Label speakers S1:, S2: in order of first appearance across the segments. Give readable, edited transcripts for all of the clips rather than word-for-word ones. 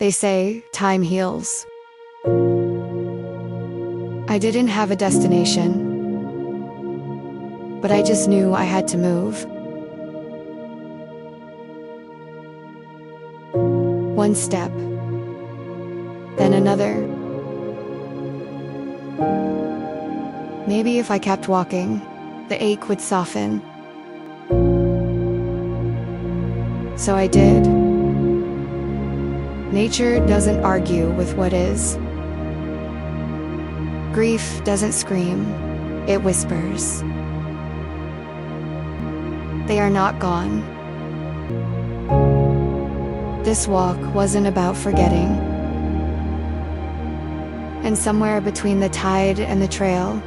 S1: They say time heals. I didn't have a destination, but I just knew I had to move. One step, then another. Maybe if I kept walking, the ache would soften. So I did. Nature doesn't argue with what is. Grief doesn't scream, it whispers. They are not gone. This walk wasn't about forgetting. And somewhere between the tide and the trail,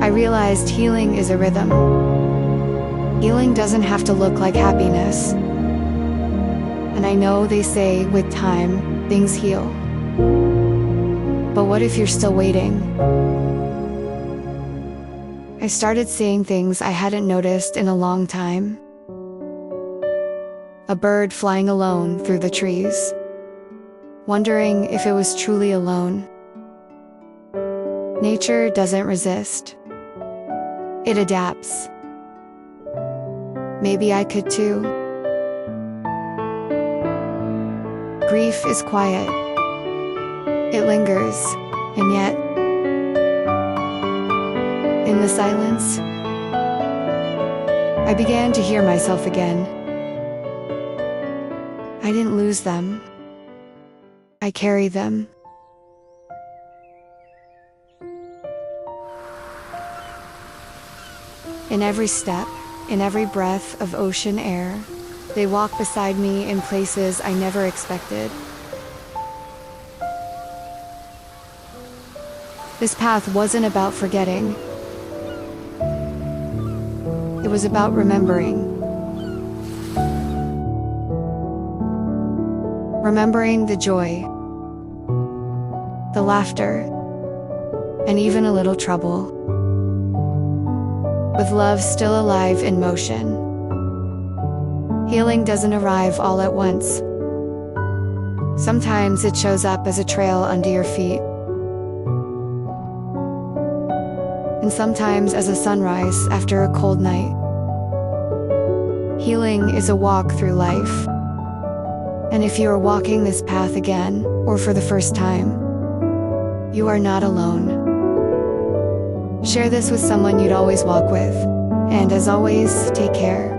S1: I realized healing is a rhythm. Healing doesn't have to look like happiness. And I know they say with time, things heal. But what if you're still waiting? I started seeing things I hadn't noticed in a long time. A bird flying alone through the trees, wondering if it was truly alone. Nature doesn't resist. It adapts. Maybe I could too. Grief is quiet. It lingers, and yet, in the silence, I began to hear myself again. I didn't lose them. I carry them. In every step, in every breath of ocean air, they walk beside me in places I never expected. This path wasn't about forgetting. It was about remembering. Remembering the joy, the laughter, and even a little trouble. With love still alive in motion. Healing doesn't arrive all at once. Sometimes it shows up as a trail under your feet. And sometimes as a sunrise after a cold night. Healing is a walk through life. And if you are walking this path again, or for the first time, you are not alone. Share this with someone you'd always walk with. And as always, take care.